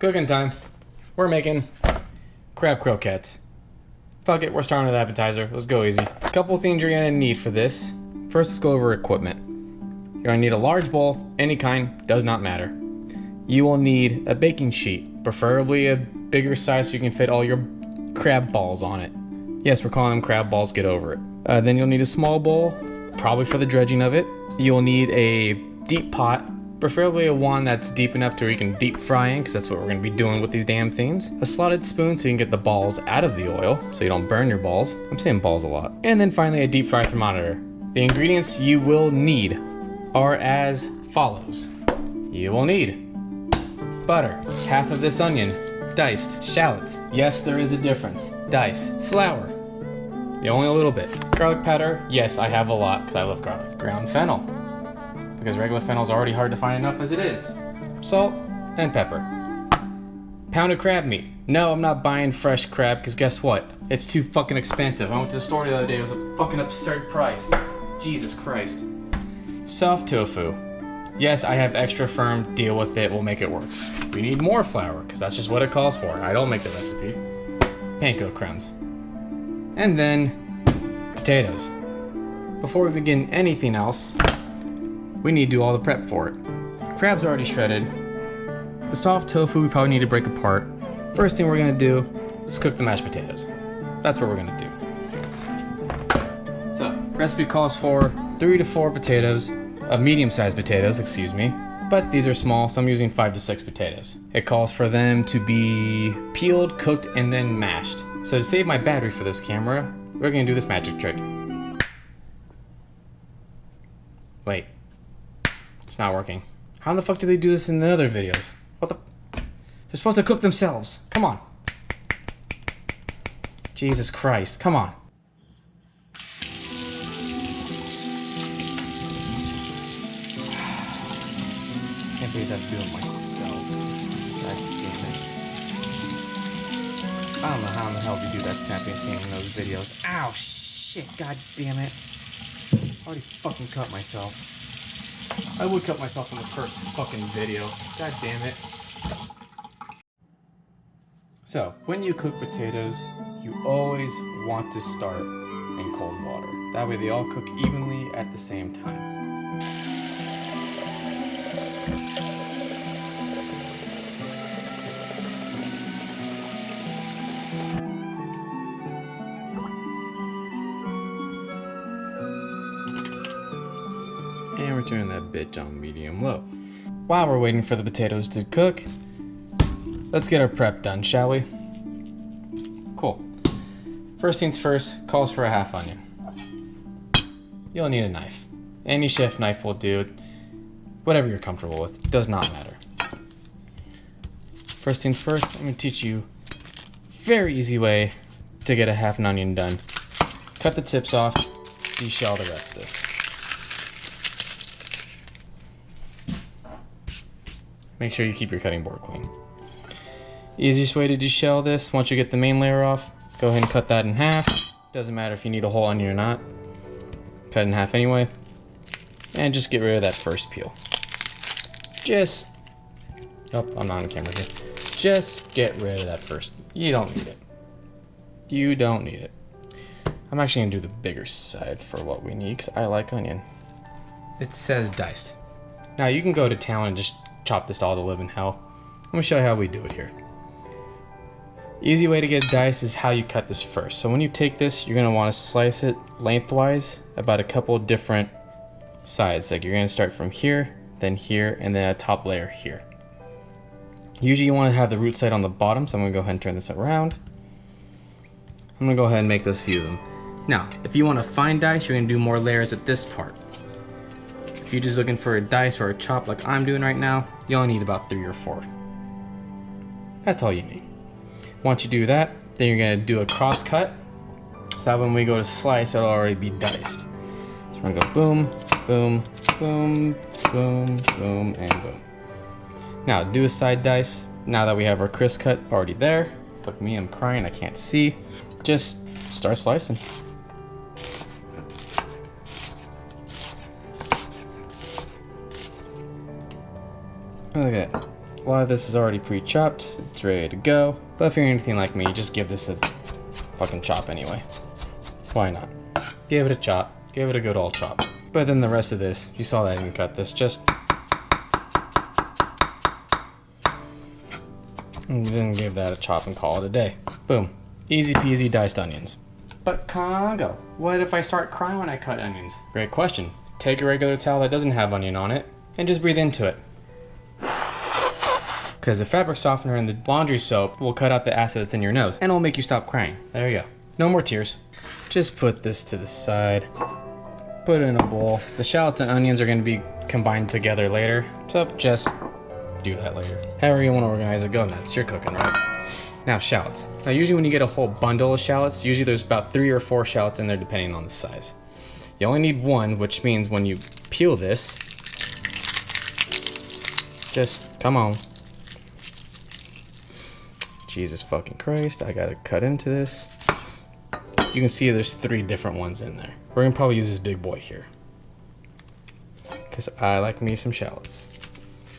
Cooking time. We're making crab croquettes. Fuck it, we're starting with appetizer. Let's go easy. A couple things you're gonna need for this. First, let's go over equipment. You're gonna need a large bowl, any kind, does not matter. You will need a baking sheet, preferably a bigger size so you can fit all your crab balls on it. Yes, we're calling them crab balls, get over it. Then you'll need a small bowl, probably for the dredging of it. You'll need a deep pot, preferably a one that's deep enough to where you can deep fry in, because that's what we're going to be doing with these damn things. A slotted spoon so you can get the balls out of the oil, so you don't burn your balls. I'm saying balls a lot. And then finally a deep fry thermometer. The ingredients you will need are as follows. You will need butter, half of this onion, diced, shallots. Yes, there is a difference. Dice, flour, only a little bit. Garlic powder, yes, I have a lot because I love garlic. Ground fennel, because regular fennel is already hard to find enough as it is. Salt and pepper. Pounded crab meat. No, I'm not buying fresh crab because guess what? It's too fucking expensive. I went to the store the other day, it was a fucking absurd price. Jesus Christ. Soft tofu. Yes, I have extra firm, deal with it, we'll make it work. We need more flour because that's just what it calls for. I don't make the recipe. Panko crumbs. And then potatoes. Before we begin anything else, we need to do all the prep for it. Crab's already shredded. The soft tofu we probably need to break apart. First thing we're gonna do is cook the mashed potatoes. That's what we're gonna do. So, recipe calls for 3 to 4 potatoes, medium-sized potatoes, excuse me. But these are small, so I'm using 5 to 6 potatoes. It calls for them to be peeled, cooked, and then mashed. So to save my battery for this camera, we're gonna do this magic trick. Wait. It's not working. How the fuck do they do this in the other videos? What the? They're supposed to cook themselves. Come on. Jesus Christ, come on. Can't believe I have to do it myself. God damn it. I don't know how in the hell we do that snapping thing in those videos. Ow, shit, god damn it. I already fucking cut myself. I would cut myself in the first fucking video. God damn it. So, when you cook potatoes, you always want to start in cold water. That way they all cook evenly at the same time. And we're turning that bitch on medium low. While we're waiting for the potatoes to cook, let's get our prep done, shall we? Cool. First things first, calls for a half onion. You'll need a knife. Any chef knife will do. Whatever you're comfortable with, does not matter. First things first, I'm gonna teach you a very easy way to get a half an onion done. Cut the tips off, deshell the rest of this. Make sure you keep your cutting board clean. Easiest way to deshell this, once you get the main layer off, go ahead and cut that in half. Doesn't matter if you need a whole onion or not. Cut it in half anyway. And just get rid of that first peel. Oh, I'm not on camera here. Just get rid of that first. You don't need it. You don't need it. I'm actually gonna do the bigger side for what we need because I like onion. It says diced. Now you can go to town and just chop this all to live in hell. I'm gonna show you how we do it here. Easy way to get diced is how you cut this first. So when you take this, you're gonna wanna slice it lengthwise about a couple different sides. Like you're gonna start from here, and then a top layer here. Usually you wanna have the root side on the bottom, so I'm gonna go ahead and turn this around. I'm gonna go ahead and make those few of them. Now, if you wanna fine dice, you're gonna do more layers at this part. If you're just looking for a dice or a chop like I'm doing right now, you only need about 3 or 4. That's all you need. Once you do that, then you're gonna do a cross cut, so that when we go to slice, it'll already be diced. So we're gonna go boom, boom, boom, boom, boom, and boom. Now do a side dice, now that we have our crisp cut already there. Fuck me, I'm crying, I can't see. Just start slicing. Look at that. A lot of this is already pre-chopped, it's ready to go. But if you're anything like me, just give this a fucking chop anyway. Why not? Give it a chop, give it a good old chop. But then the rest of this, you saw that I didn't cut this, and then give that a chop and call it a day. Boom. Easy peasy diced onions. But Kongo, what if I start crying when I cut onions? Great question. Take a regular towel that doesn't have onion on it and just breathe into it. Because the fabric softener in the laundry soap will cut out the acid that's in your nose and it'll make you stop crying. There you go. No more tears. Just put this to the side. Put it in a bowl. The shallots and onions are going to be combined together later, so just do that later. However you want to organize it, go nuts. You're cooking, right? Now shallots. Now usually when you get a whole bundle of shallots, usually there's about 3 or 4 shallots in there depending on the size. You only need 1, which means when you peel this, just come on. Jesus fucking Christ, I gotta cut into this. You can see there's 3 different ones in there. We're gonna probably use this big boy here, because I like me some shallots.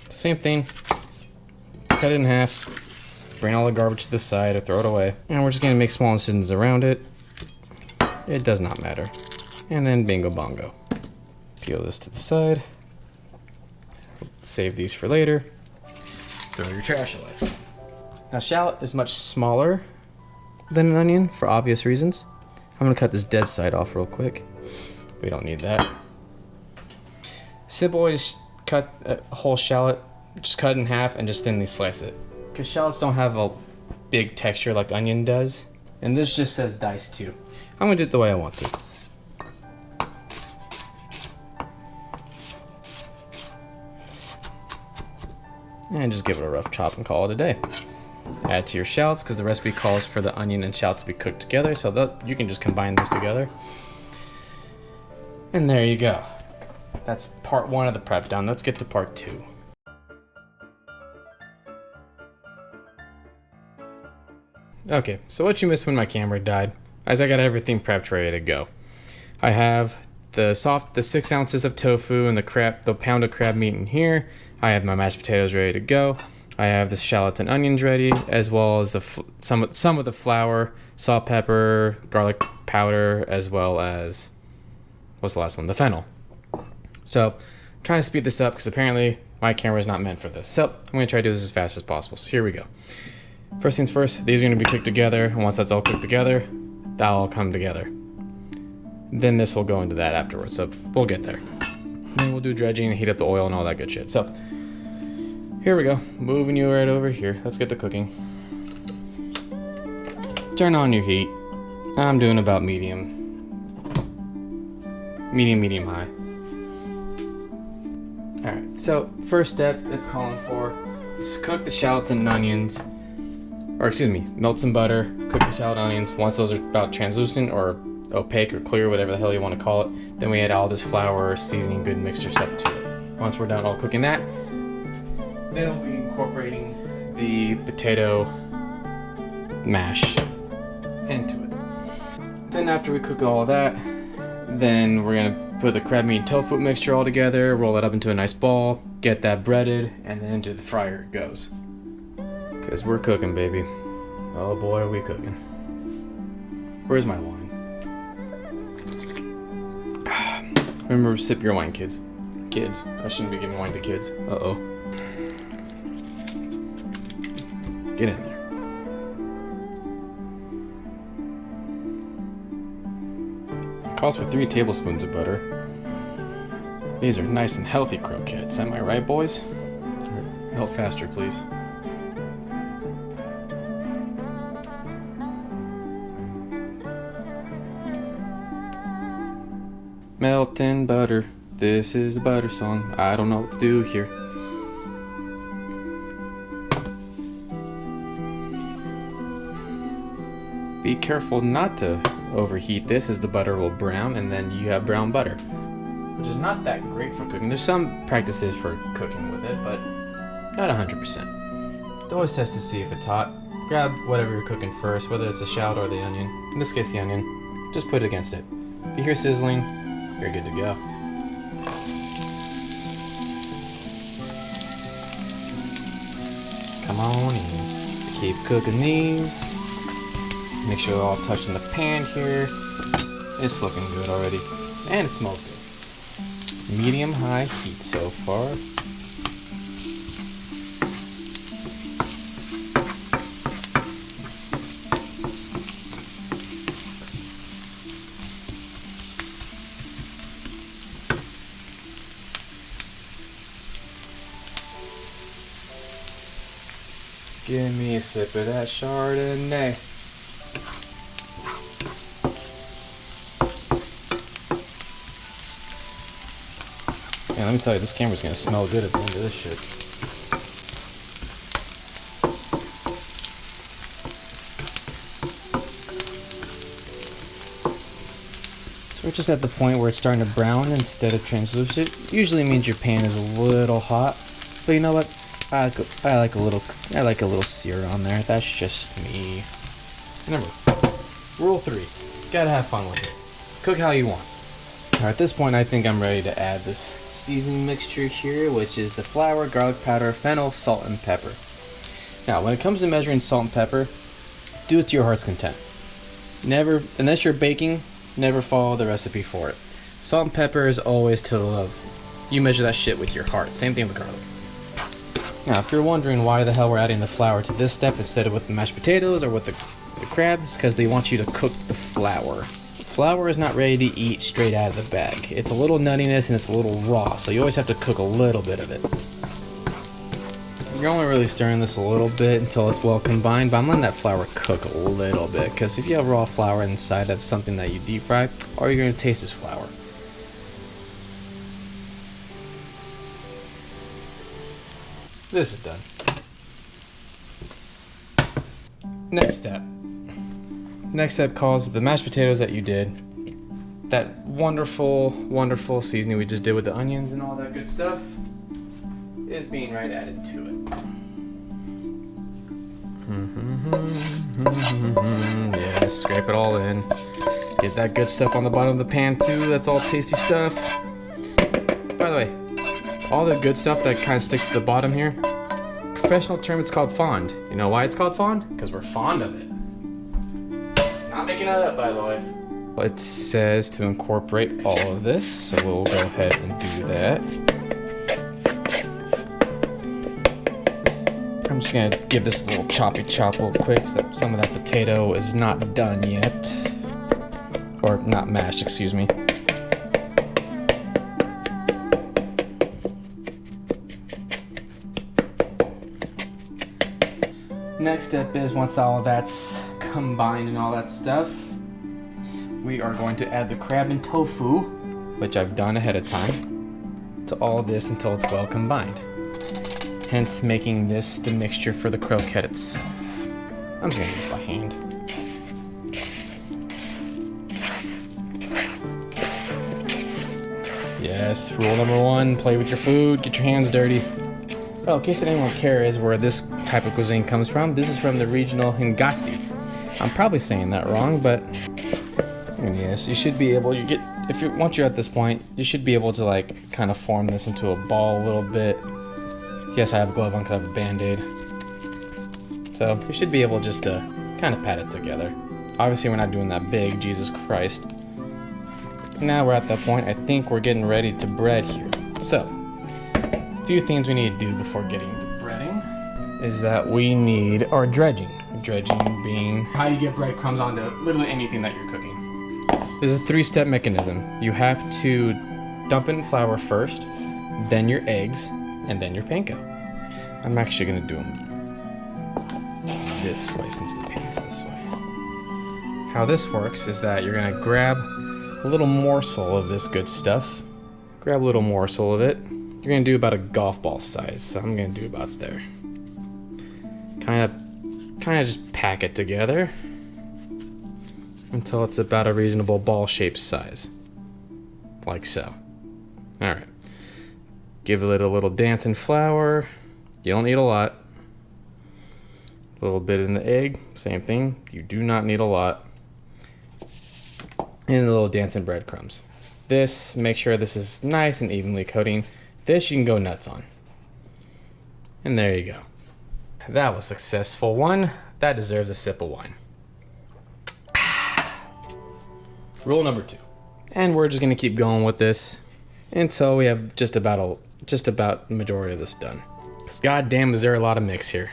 So same thing, cut it in half, bring all the garbage to the side or throw it away. And we're just gonna make small incisions around it. It does not matter. And then bingo bongo. Peel this to the side. Save these for later. Throw your trash away. Now shallot is much smaller than an onion for obvious reasons. I'm gonna cut this dead side off real quick. We don't need that. Simple way to cut a whole shallot, just cut it in half and just thinly slice it. Because shallots don't have a big texture like onion does. And this just says diced too. I'm gonna do it the way I want to. And just give it a rough chop and call it a day. Add it to your shallots because the recipe calls for the onion and shallots to be cooked together, so that you can just combine those together. And there you go. That's part 1 of the prep done. Let's get to part 2. Okay, so what you missed when my camera died is I got everything prepped ready to go. I have the 6 ounces of tofu and the pound of crab meat in here. I have my mashed potatoes ready to go. I have the shallots and onions ready, as well as some of the flour, salt, pepper, garlic powder, as well as, what's the last one? The fennel. So, I'm trying to speed this up because apparently my camera is not meant for this. So, I'm going to try to do this as fast as possible. So, here we go. First things first, these are going to be cooked together, and once that's all cooked together, that'll all come together. Then this will go into that afterwards, so we'll get there. Then we'll do dredging and heat up the oil and all that good shit. So, here we go. Moving you right over here. Let's get to cooking. Turn on your heat. I'm doing about medium. Medium high. Alright, so first step it's calling for is cook the shallots and onions. Or excuse me, melt some butter, cook the shallot onions. Once those are about translucent or opaque or clear, whatever the hell you want to call it, then we add all this flour, seasoning, good mixture stuff to it. Once we're done all cooking that, then we'll be incorporating the potato mash into it. Then after we cook all of that, then we're gonna put the crab meat and tofu mixture all together, roll it up into a nice ball, get that breaded, and then into the fryer it goes. Cause we're cooking, baby. Oh boy, are we cooking. Where's my wine? Remember, sip your wine, kids. Kids. I shouldn't be giving wine to kids. Uh-oh. Get in there. It calls for 3 tablespoons of butter. These are nice and healthy croquettes. Am I right, boys? Melt faster, please. Melting butter. This is a butter song. I don't know what to do here. Be careful not to overheat this, as the butter will brown and then you have brown butter, which is not that great for cooking. There's some practices for cooking with it, but not 100%. Always test to see if it's hot. Grab whatever you're cooking first, whether it's the shallot or the onion. In this case, the onion. Just put it against it. If you hear sizzling, you're good to go. Come on in. Keep cooking these. Make sure they're all touching the pan here. It's looking good already. And it smells good. Medium-high heat so far. Give me a sip of that Chardonnay. Yeah, let me tell you, this camera's gonna smell good at the end of this shit. So we're just at the point where it's starting to brown instead of translucent. Usually means your pan is a little hot, but you know what? I like a little sear on there. That's just me. Remember, rule 3: gotta have fun with it. Cook how you want. Alright, at this point, I think I'm ready to add this seasoning mixture here, which is the flour, garlic powder, fennel, salt, and pepper. Now, when it comes to measuring salt and pepper, do it to your heart's content. Never, unless you're baking, never follow the recipe for it. Salt and pepper is always to the love. You measure that shit with your heart. Same thing with garlic. Now, if you're wondering why the hell we're adding the flour to this step instead of with the mashed potatoes or with the crab, it's because they want you to cook the flour. Flour is not ready to eat straight out of the bag. It's a little nuttiness and it's a little raw, so you always have to cook a little bit of it. You're only really stirring this a little bit until it's well combined, but I'm letting that flour cook a little bit, because if you have raw flour inside of something that you deep fry, all you're going to taste is flour. This is done. Next step. Next step calls for the mashed potatoes that you did. That wonderful, wonderful seasoning we just did with the onions and all that good stuff is being right added to it. Yeah, scrape it all in. Get that good stuff on the bottom of the pan too. That's all tasty stuff. By the way, all the good stuff that kind of sticks to the bottom here, professional term, it's called fond. You know why it's called fond? Because we're fond of it. Not making that up, by the way. It says to incorporate all of this, so we'll go ahead and do that. I'm just gonna give this a little choppy chop real quick, so that some of that potato is not done yet. Or not mashed, excuse me. Next step is, once all of that's combined and all that stuff, we are going to add the crab and tofu, which I've done ahead of time, to all of this until it's well combined. Hence making this the mixture for the croquettes. I'm just gonna use by hand. Yes, rule number 1, play with your food, get your hands dirty. Well, in case anyone cares where this type of cuisine comes from, this is from the regional Hingasi. I'm probably saying that wrong, but yes, you should be able, once you're at this point, you should be able to like kind of form this into a ball a little bit. Yes, I have a glove on because I have a Band-Aid. So you should be able just to kind of pat it together. Obviously we're not doing that big, Jesus Christ. Now we're at that point, I think we're getting ready to bread here. So, a few things we need to do before getting to breading is that we need our dredging. Dredging being how you get breadcrumbs onto literally anything that you're cooking. There's a 3-step mechanism. You have to dump in flour first, then your eggs, and then your panko. I'm actually gonna do them this way since the pan's this way. How this works is that you're gonna grab a little morsel of this good stuff. Grab a little morsel of it. You're gonna do about a golf ball size, so I'm gonna do about there. Kind of just pack it together until it's about a reasonable ball shape size, like so. All right. Give it a little dance in flour. You don't need a lot. A little bit in the egg, same thing. You do not need a lot. And a little dance in breadcrumbs. This, make sure this is nice and evenly coating. This you can go nuts on. And there you go. that was successful one. That deserves a sip of wine. Rule number 2. And we're just gonna keep going with this until we have just about the majority of this done. Because goddamn is there a lot of mix here.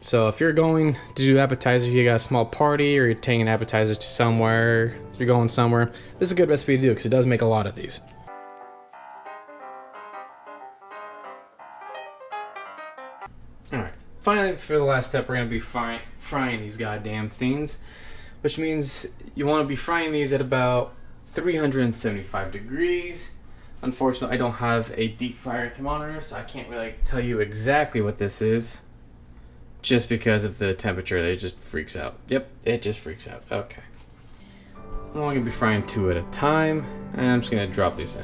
So if you're going to do appetizers, you got a small party or you're taking appetizers to somewhere, you're going somewhere, this is a good recipe to do because it does make a lot of these. Alright, finally for the last step, we're going to be frying these goddamn things, which means you want to be frying these at about 375 degrees. Unfortunately, I don't have a deep fryer thermometer, so I can't really tell you exactly what this is. Just because of the temperature, it just freaks out. Yep, it just freaks out. Okay. I'm only gonna be frying 2 at a time, and I'm just gonna drop these in.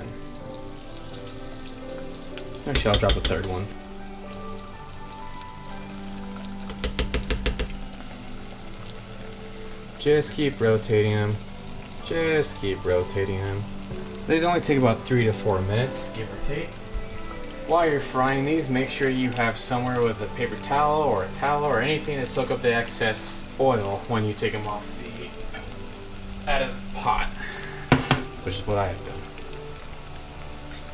Actually, I'll drop the 3rd one. Just keep rotating them. Just keep rotating them. These only take about 3 to 4 minutes, give or take. While you're frying these, make sure you have somewhere with a paper towel or a towel or anything to soak up the excess oil when you take them off out of the pot, which is what I have done.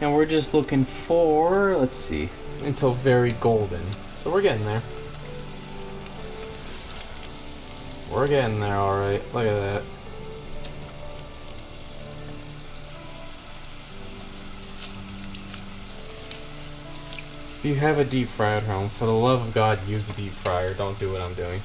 And we're just looking for, let's see, until very golden. So we're getting there. We're getting there, all right. Look at that. If you have a deep fryer at home, for the love of God, use the deep fryer. Don't do what I'm doing.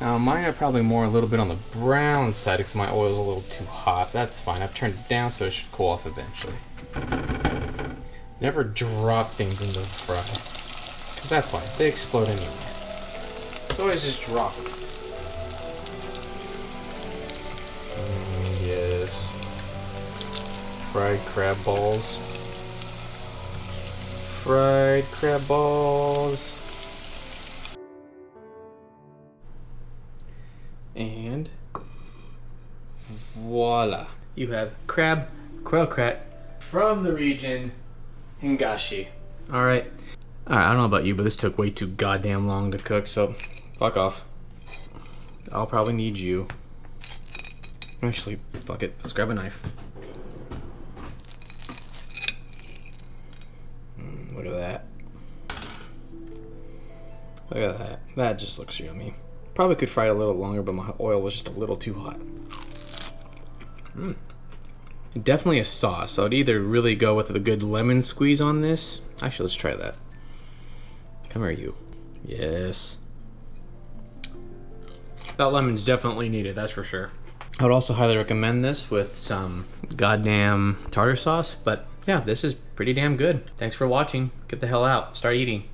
Now mine are probably more a little bit on the brown side because my oil's a little too hot. That's fine. I've turned it down so it should cool off eventually. Never drop things into the fry, because that's fine. They explode anyway. So always just drop them. Yes. Fried crab balls. Fried crab balls. And voila. You have crab croquette from the region Hingashi. Alright. I don't know about you, but this took way too goddamn long to cook, so fuck off. I'll probably need you. Actually, fuck it. Let's grab a knife. Look at that. Look at that. That just looks yummy. Probably could fry it a little longer, but my oil was just a little too hot. Definitely a sauce. So I'd either really go with a good lemon squeeze on this. Actually, let's try that. Come here, you. Yes. That lemon's definitely needed, that's for sure. I would also highly recommend this with some goddamn tartar sauce. But yeah, this is pretty damn good. Thanks for watching. Get the hell out. Start eating.